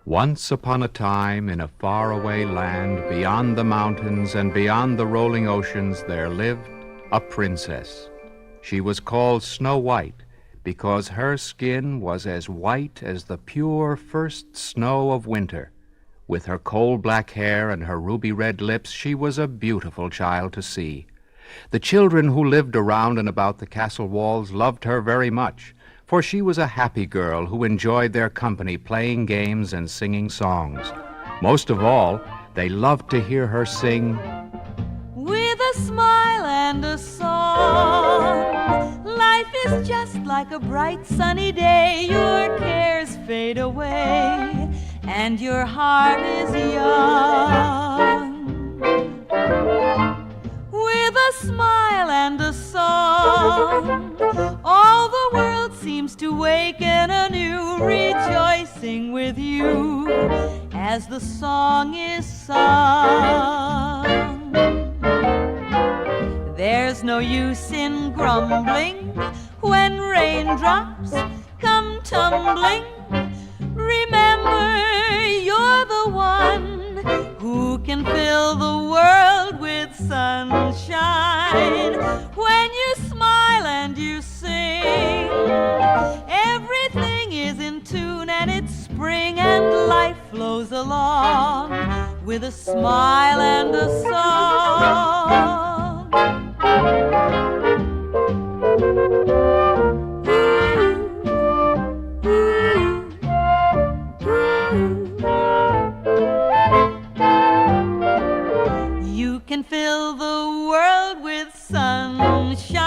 Once upon a time, in a faraway land, beyond the mountains and beyond the rolling oceans, there lived a princess. She was called Snow White because her skin was as white as the pure first snow of winter. With her coal-black hair and her ruby-red lips, she was a beautiful child to see. The children who lived around and about the castle walls loved her very much, for she was a happy girl who enjoyed their company, playing games and singing songs. Most of all, they loved to hear her sing, "With a smile and a song, life is just like a bright sunny day. Your cares fade away, and your heart is young. With a smile and a song, rejoicing with you as the song is sung. There's no use in grumbling when raindrops come tumbling. Remember, you're the one who can fill the world with sunshine. When you smile and you sing, everything is in tune and it's spring and life flows along with a smile and a song. You can fill the world with sunshine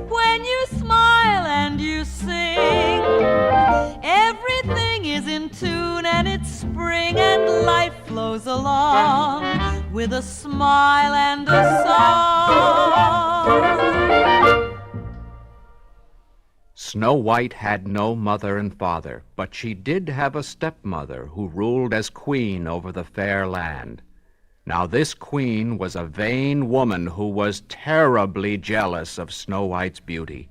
when you smile and you sing. Everything is in tune and it's spring and life flows along with a smile and a song. Snow White had no mother and father, but she did have a stepmother who ruled as queen over the fair land. Now this queen was a vain woman who was terribly jealous of Snow White's beauty.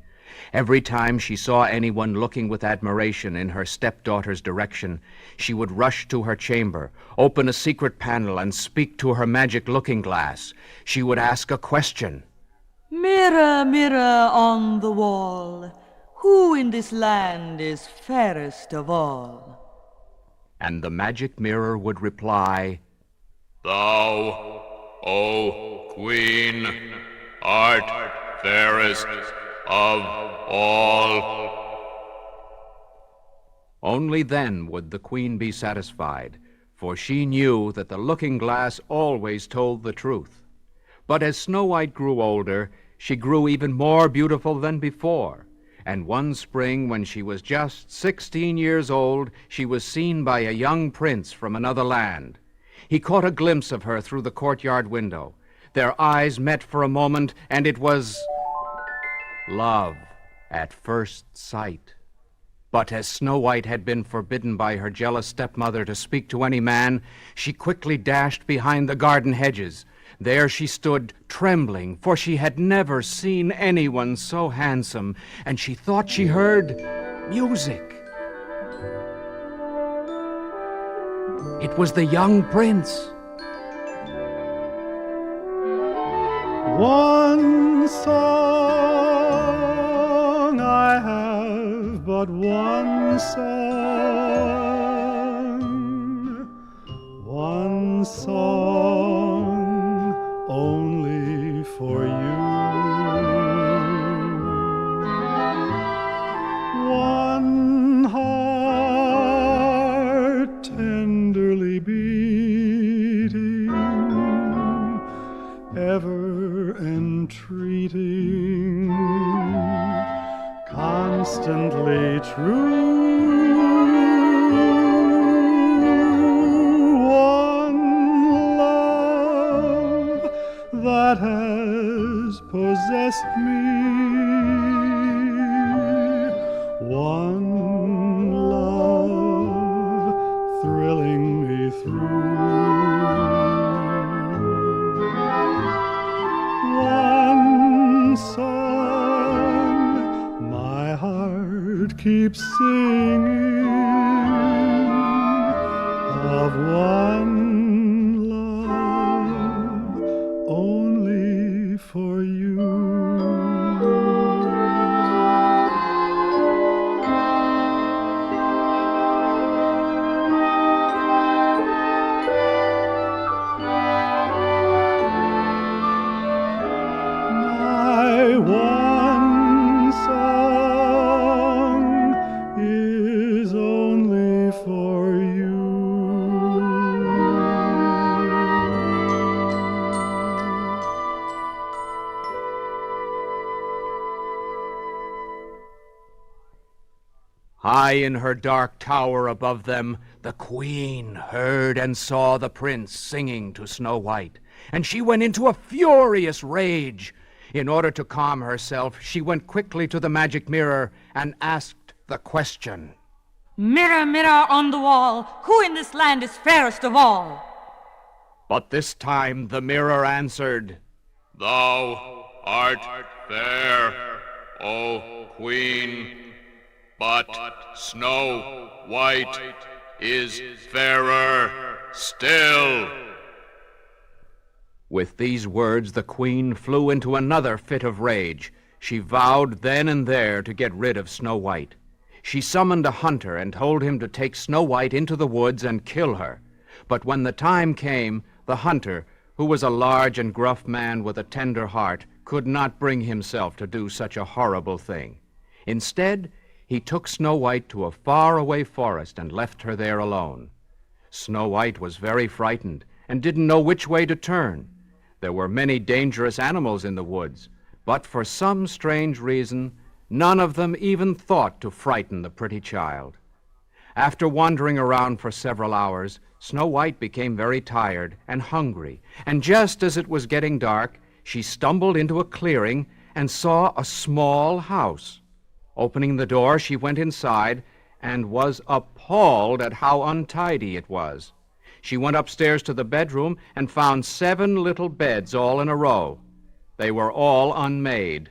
Every time she saw anyone looking with admiration in her stepdaughter's direction, she would rush to her chamber, open a secret panel, and speak to her magic looking-glass. She would ask a question. Mirror, mirror on the wall, who in this land is fairest of all? And the magic mirror would reply, "Thou, O Queen, art fairest of all." Only then would the queen be satisfied, for she knew that the looking-glass always told the truth. But as Snow White grew older, she grew even more beautiful than before. And one spring, when she was just 16 years old, she was seen by a young prince from another land. He caught a glimpse of her through the courtyard window. Their eyes met for a moment, and it was love at first sight. But as Snow White had been forbidden by her jealous stepmother to speak to any man, she quickly dashed behind the garden hedges. There she stood, trembling, for she had never seen anyone so handsome, and she thought she heard music. It was the young prince. One song I have, but one song only for you. One heart tenderly beating, ever entreating, constantly true. One love that has possessed me. One love thrilling me through. One song my heart keeps singing, of one love only for you. My one song is only for you. High in her dark tower above them, the queen heard and saw the prince singing to Snow White, and she went into a furious rage. In order to calm herself, she went quickly to the magic mirror and asked the question. Mirror, mirror on the wall, who in this land is fairest of all? But this time the mirror answered, Thou art fair, O Queen, but Snow White is fairer still. With these words the queen flew into another fit of rage. She vowed then and there to get rid of Snow White. She summoned a hunter and told him to take Snow White into the woods and kill her. But when the time came, the hunter, who was a large and gruff man with a tender heart, could not bring himself to do such a horrible thing. Instead, he took Snow White to a far-away forest and left her there alone. Snow White was very frightened and didn't know which way to turn. There were many dangerous animals in the woods, but for some strange reason, none of them even thought to frighten the pretty child. After wandering around for several hours, Snow White became very tired and hungry, and just as it was getting dark, she stumbled into a clearing and saw a small house. Opening the door, she went inside and was appalled at how untidy it was. She went upstairs to the bedroom and found 7 little beds all in a row. They were all unmade.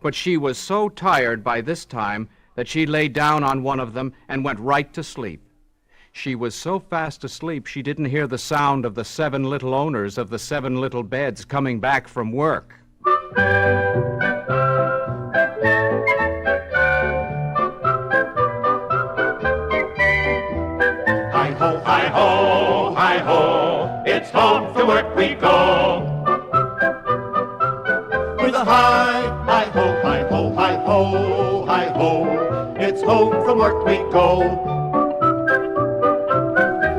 But she was so tired by this time that she lay down on one of them and went right to sleep. She was so fast asleep she didn't hear the sound of the 7 little owners of the 7 little beds coming back from work. Hi-ho, hi-ho, hi-ho, it's home from work we go. With a hi-ho, hi-ho, hi-ho, hi-ho, it's home from work we go.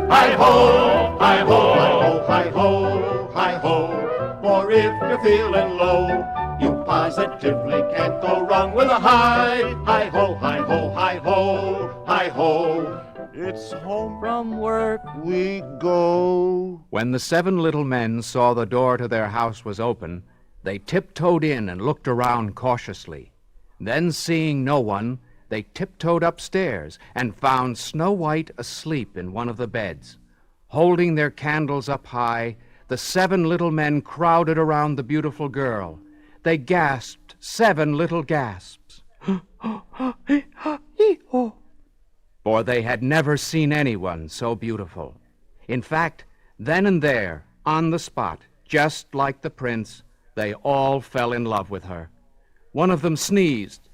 Hi-ho, hi-ho, hi-ho, hi-ho, hi-ho, for if you're feeling low, you positively can't go wrong with a hi-ho, hi-ho, hi-ho, hi-ho. It's home from work we go. When the 7 little men saw the door to their house was open, they tiptoed in and looked around cautiously. Then, seeing no one, they tiptoed upstairs and found Snow White asleep in one of the beds. Holding their candles up high, the 7 little men crowded around the beautiful girl. They gasped 7 little gasps. For they had never seen anyone so beautiful. In fact, then and there, on the spot, just like the prince, they all fell in love with her. One of them sneezed,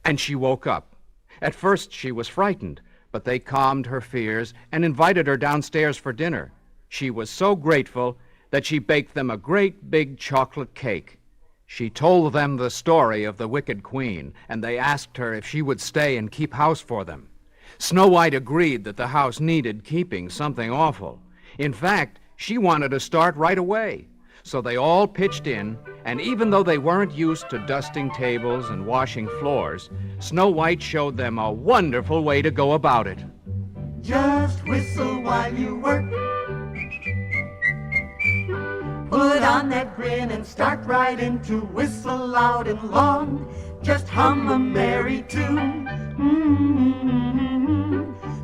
and she woke up. At first she was frightened, but they calmed her fears and invited her downstairs for dinner. She was so grateful that she baked them a great big chocolate cake. She told them the story of the wicked queen, and they asked her if she would stay and keep house for them. Snow White agreed that the house needed keeping something awful. In fact, she wanted to start right away. So they all pitched in, and even though they weren't used to dusting tables and washing floors, Snow White showed them a wonderful way to go about it. Just whistle while you work. Put on that grin and start right in to whistle loud and long. Just hum a merry tune.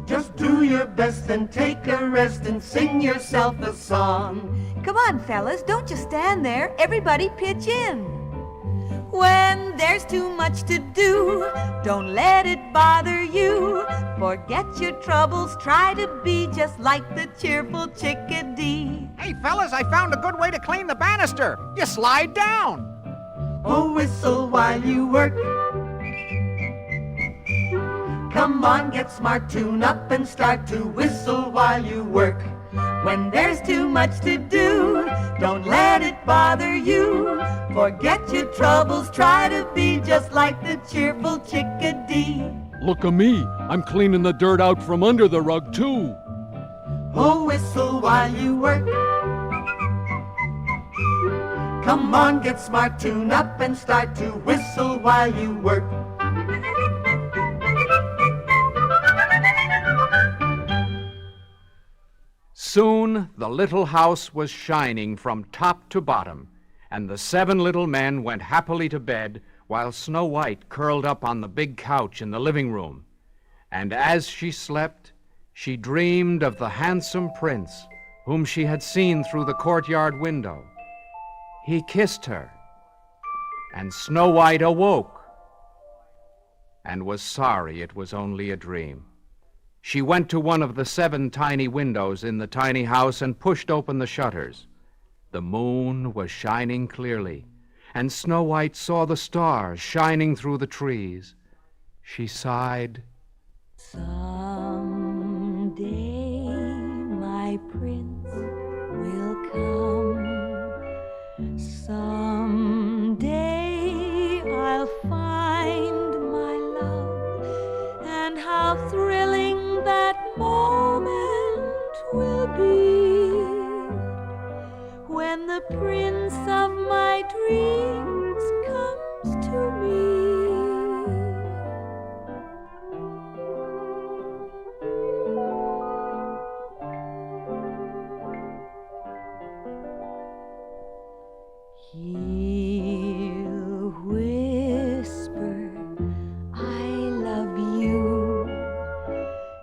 Just do your best and take a rest and sing yourself a song. Come on, fellas, don't just stand there. Everybody pitch in. When there's too much to do, don't let it bother you. Forget your troubles, try to be just like the cheerful chickadee. Hey, fellas, I found a good way to clean the banister. You slide down. Oh, whistle while you work. Come on, get smart, tune up and start to whistle while you work. When there's too much to do, don't let it bother you. Forget your troubles, try to be just like the cheerful chickadee. Look at me, I'm cleaning the dirt out from under the rug too. Oh, whistle while you work. Come on, get smart, tune up and start to whistle while you work. Soon the little house was shining from top to bottom, and the 7 little men went happily to bed while Snow White curled up on the big couch in the living room. And as she slept, she dreamed of the handsome prince whom she had seen through the courtyard window. He kissed her, and Snow White awoke and was sorry it was only a dream. She went to one of the 7 tiny windows in the tiny house and pushed open the shutters. The moon was shining clearly, and Snow White saw the stars shining through the trees. She sighed. Someday my prince will come. Someday I'll find my love, and how thrilling that moment will be when the prince of my dreams comes to me. He'll whisper, I love you,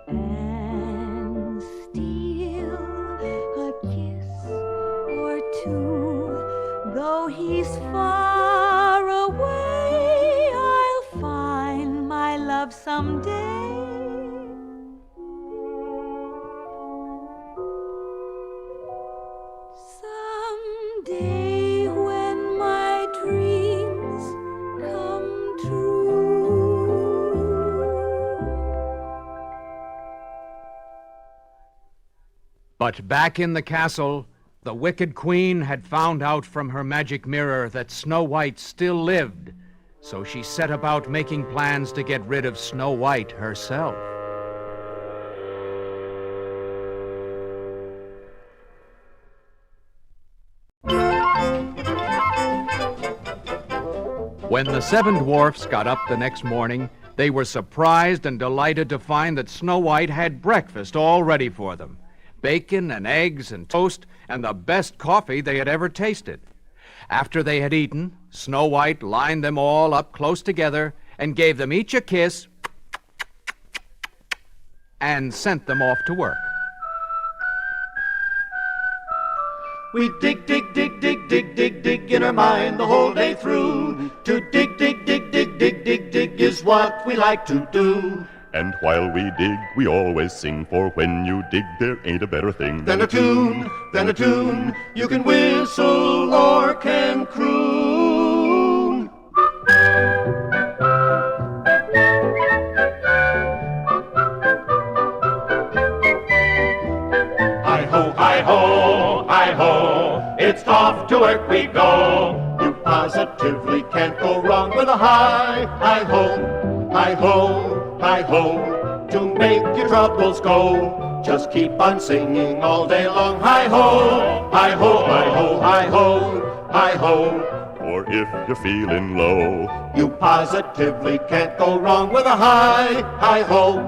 and steal a kiss or two. Though he's far away, I'll find my love someday. Someday when my dreams come true. But back in the castle, the wicked queen had found out from her magic mirror that Snow White still lived, so she set about making plans to get rid of Snow White herself. When the 7 dwarfs got up the next morning, they were surprised and delighted to find that Snow White had breakfast all ready for them. Bacon and eggs and toast and the best coffee they had ever tasted. After they had eaten, Snow White lined them all up close together and gave them each a kiss and sent them off to work. We dig, dig, dig, dig, dig, dig, dig in our mind the whole day through. To dig, dig, dig, dig, dig, dig, dig is what we like to do. And while we dig, we always sing, for when you dig, there ain't a better thing Then a tune, then a tune, you can whistle or can croon. Hi-ho, hi-ho, hi-ho, it's off to work we go. You positively can't go wrong with a hi-ho, hi-ho, hi-ho, to make your troubles go. Just keep on singing all day long. Hi-ho, hi-ho, hi-ho, hi-ho, hi-ho. Or if you're feeling low, You positively can't go wrong with a hi-ho.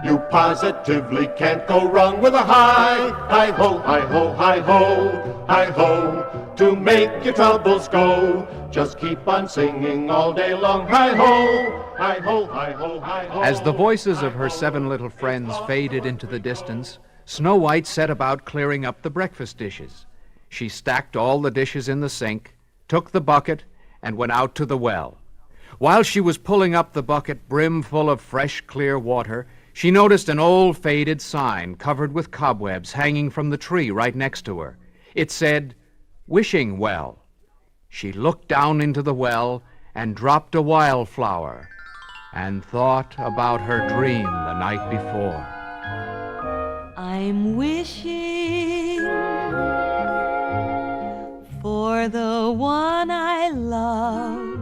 You positively can't go wrong with a hi-ho, hi-ho, hi-ho, hi-ho, to make your troubles go. Just keep on singing all day long. Hi-ho, hi-ho, hi-ho, hi-ho. As the voices of her 7 little friends faded into the distance, Snow White set about clearing up the breakfast dishes. She stacked all the dishes in the sink, took the bucket, and went out to the well. While she was pulling up the bucket brim full of fresh, clear water, she noticed an old faded sign covered with cobwebs hanging from the tree right next to her. It said, "Wishing Well." She looked down into the well and dropped a wildflower and thought about her dream the night before. I'm wishing for the one I love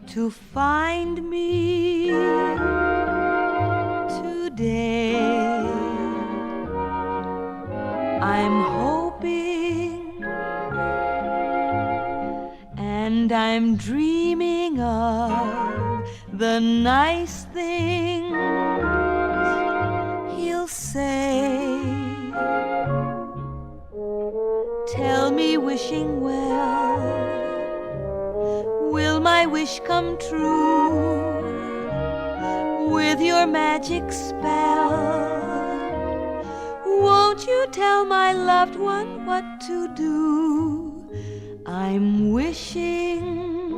to find me today. I'm hoping and I'm dreaming of the nice things he'll say, tell me, wishing well, will my wish come true? With your magic spell, won't you tell my loved one what to do? I'm wishing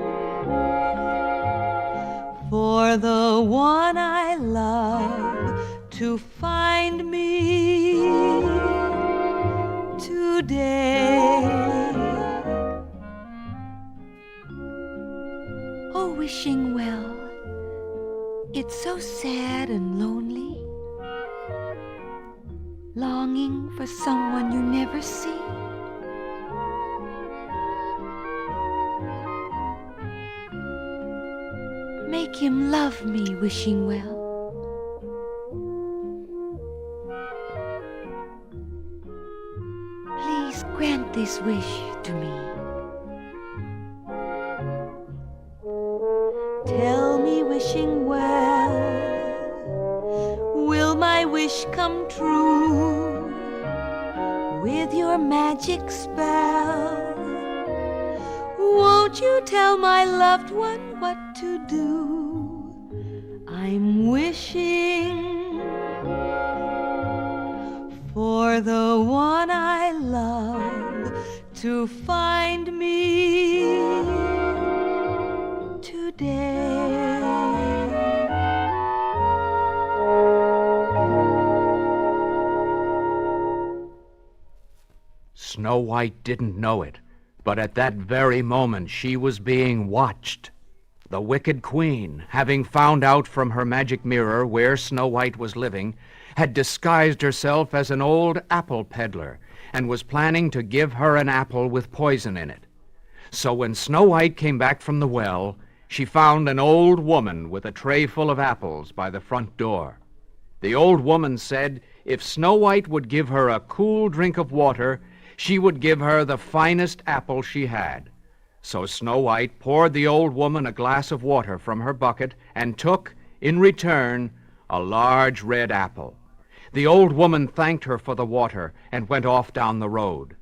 for the one I love to find me today. Oh, wishing well, it's so sad and lonely, longing for someone you never see. Make him love me, wishing well. Please grant this wish to me. Tell me, wishing well, will my wish come true? With your magic spell, won't you tell my loved one what to do? I'm wishing for the one I love to find me today. Snow White didn't know it, but at that very moment she was being watched. The wicked queen, having found out from her magic mirror where Snow White was living, had disguised herself as an old apple peddler and was planning to give her an apple with poison in it. So when Snow White came back from the well, she found an old woman with a tray full of apples by the front door. The old woman said if Snow White would give her a cool drink of water, she would give her the finest apple she had. So Snow White poured the old woman a glass of water from her bucket and took, in return, a large red apple. The old woman thanked her for the water and went off down the road.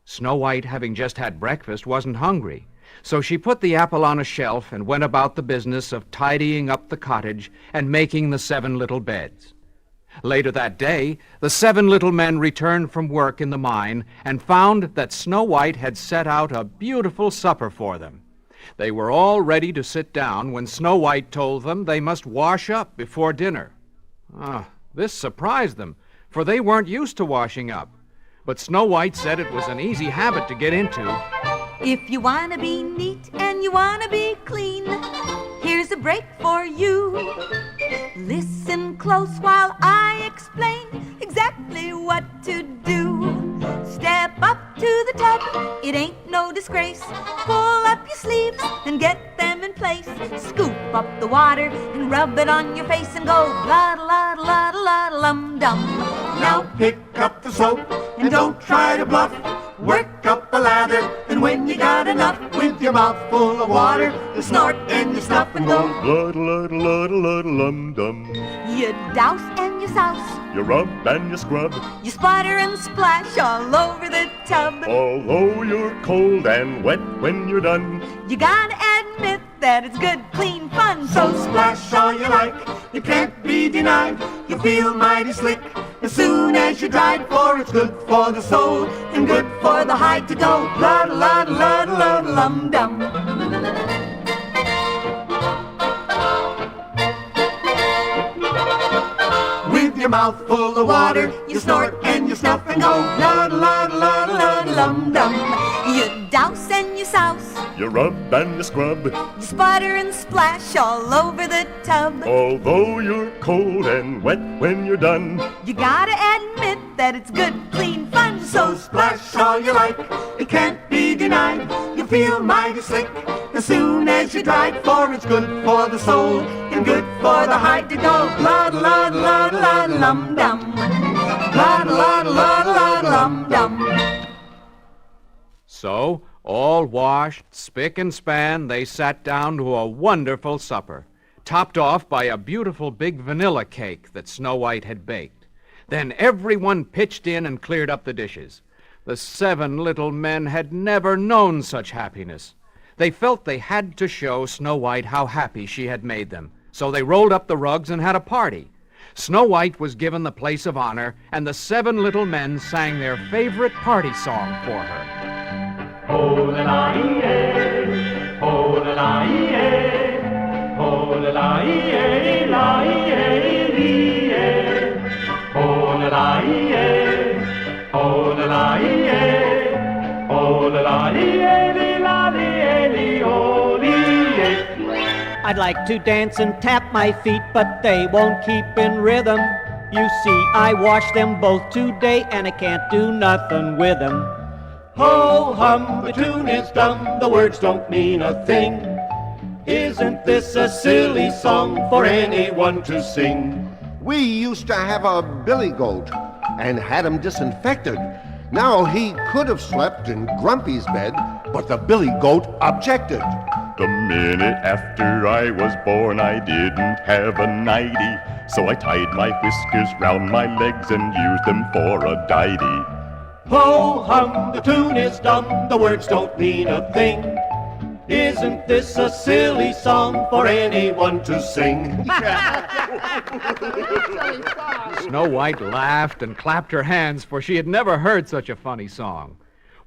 Snow White, having just had breakfast, wasn't hungry, so she put the apple on a shelf and went about the business of tidying up the cottage and making the 7 little beds. Later that day, the 7 little men returned from work in the mine and found that Snow White had set out a beautiful supper for them. They were all ready to sit down when Snow White told them they must wash up before dinner. This surprised them, for they weren't used to washing up. But Snow White said it was an easy habit to get into. If you want to be neat and you want to be clean, here's a break for you. Listen close while I explain exactly what to do. Step up to the tub, it ain't no disgrace. Pull up your sleeves and get them in place. Scoop up the water and rub it on your face and go la-da-la-da-la-da-la-dum-dum. Now pick up the soap and don't try to bluff. Work up a lather, and when you got enough, with your mouth full of water, you snort and you snuff and go la-da-la-da-la-da-la-dum-dum. You douse and you souse, You rub and you scrub, you splatter and splash all over the tub. although you're cold and wet when you're done. You gotta admit that it's good, clean fun. So splash all you like, you can't be denied. You feel mighty slick as soon as you're dried, for it's good for the soul and good for the hide to go la-da-la-da-la-da-la-dum-dum. With your mouth full of water, you snort and you snuff and go la-da-la-da-la-da-la-dum-dum. You douse and you souse, You rub and you scrub, you splatter and splash all over the tub. although you're cold and wet when you're done. You gotta admit that it's good, clean fun. So splash all you like, it can't be denied. You feel mighty slick as soon as you're dried, for it's good for the soul and good for the hide to go la-da-la-da-la-da-la-dum-dum. La-da-la-da-la-da-la-dum-dum. So, all washed, spick and span, they sat down to a wonderful supper, topped off by a beautiful big vanilla cake that Snow White had baked. Then everyone pitched in and cleared up the dishes. The 7 little men had never known such happiness. They felt they had to show Snow White how happy she had made them, so they rolled up the rugs and had a party. Snow White was given the place of honor, and the 7 little men sang their favorite party song for her. Ho-la-la-ee-ay, ho-la-la-ee-ay, ho-la-la-ee-ay, la-ee-ay-lee-ay. Ho-la-la-ee-ay, ho-la-la-ee-ay, ho-la-la-ee-ay-lee-la-lee-ay-lee-oh-lee-ay. I'd like to dance and tap my feet, but they won't keep in rhythm. You see, I washed them both today, and I can't do nothing with them. Ho-hum, the tune is dumb, the words don't mean a thing. Isn't this a silly song for anyone to sing? We used to have a billy goat and had him disinfected. Now he could have slept in Grumpy's bed, but the billy goat objected. The minute after I was born, I didn't have a nightie, so I tied my whiskers round my legs and used them for a dighty. Ho-hum, the tune is dumb, the words don't mean a thing. Isn't this a silly song for anyone to sing? Snow White laughed and clapped her hands, for she had never heard such a funny song.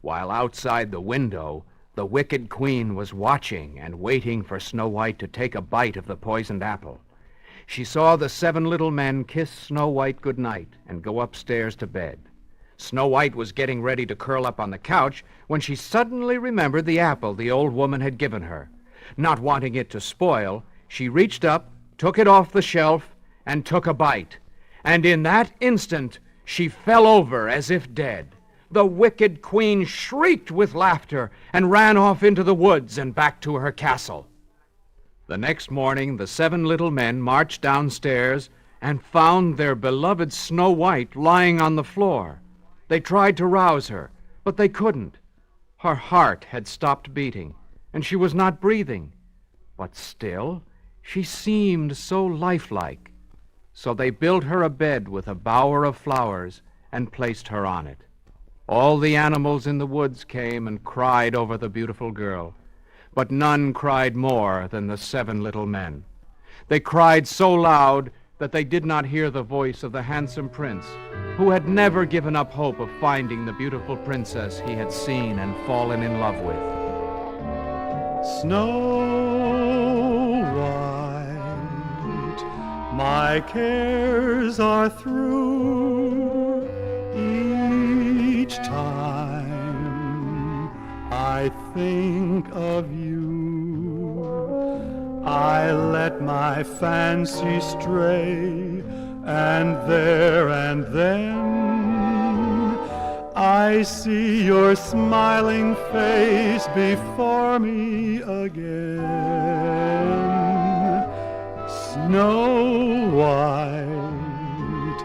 While outside the window, the wicked queen was watching and waiting for Snow White to take a bite of the poisoned apple. She saw the 7 little men kiss Snow White good night and go upstairs to bed. Snow White was getting ready to curl up on the couch when she suddenly remembered the apple the old woman had given her. Not wanting it to spoil, she reached up, took it off the shelf, and took a bite. And in that instant, she fell over as if dead. The wicked queen shrieked with laughter and ran off into the woods and back to her castle. The next morning, the 7 little men marched downstairs and found their beloved Snow White lying on the floor. They tried to rouse her, but they couldn't. Her heart had stopped beating, and she was not breathing. But still, she seemed so lifelike. So they built her a bed with a bower of flowers and placed her on it. All the animals in the woods came and cried over the beautiful girl, but none cried more than the 7 little men. They cried so loud that they did not hear the voice of the handsome prince, who had never given up hope of finding the beautiful princess he had seen and fallen in love with. Snow White, my cares are through. Each time I think of you, I let my fancy stray, and there and then I see your smiling face before me again. Snow White,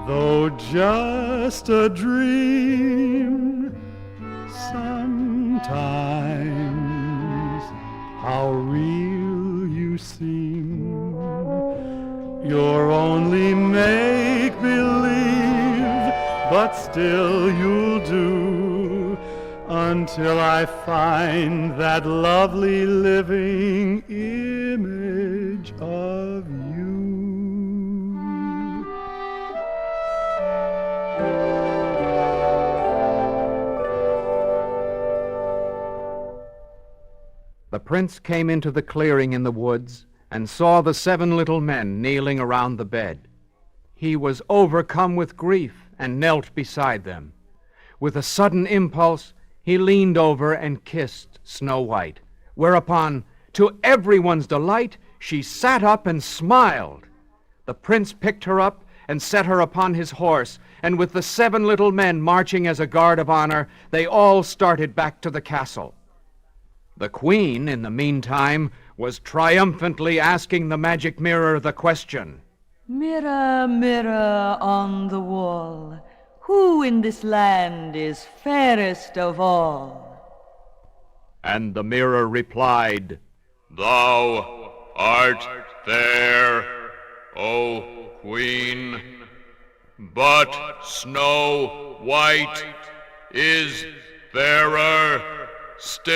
though just a dream, sometimes how real you seem. You're only make-believe, but still you'll do, until I find that lovely living image of you. The prince came into the clearing in the woods and saw the 7 little men kneeling around the bed. He was overcome with grief and knelt beside them. With a sudden impulse, he leaned over and kissed Snow White, whereupon, to everyone's delight, she sat up and smiled. The prince picked her up and set her upon his horse, and with the 7 little men marching as a guard of honor, they all started back to the castle. The queen, in the meantime, was triumphantly asking the magic mirror the question, Mirror, mirror on the wall, who in this land is fairest of all? And the mirror replied, Thou art fair, O Queen, but Snow White is fairer still.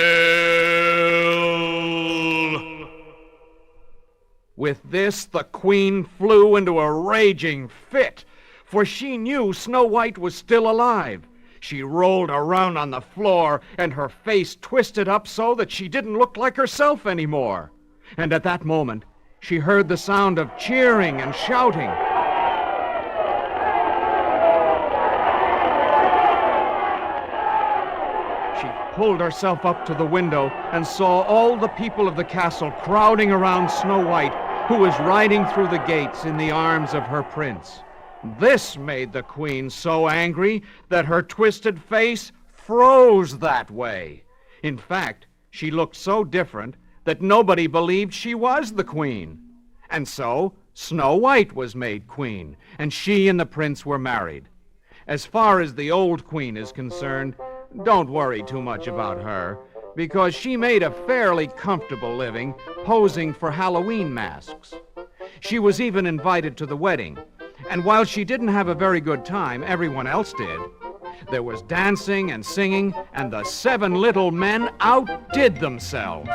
With this, the queen flew into a raging fit, for she knew Snow White was still alive. She rolled around on the floor, and her face twisted up so that she didn't look like herself anymore. And at that moment, she heard the sound of cheering and shouting. She pulled herself up to the window and saw all the people of the castle crowding around Snow White, who was riding through the gates in the arms of her prince. This made the queen so angry that her twisted face froze that way. In fact, she looked so different that nobody believed she was the queen. And so Snow White was made queen, and she and the prince were married. As far as the old queen is concerned, don't worry too much about her, because she made a fairly comfortable living posing for Halloween masks. She was even invited to the wedding, and while she didn't have a very good time, everyone else did. There was dancing and singing, and the 7 little men outdid themselves.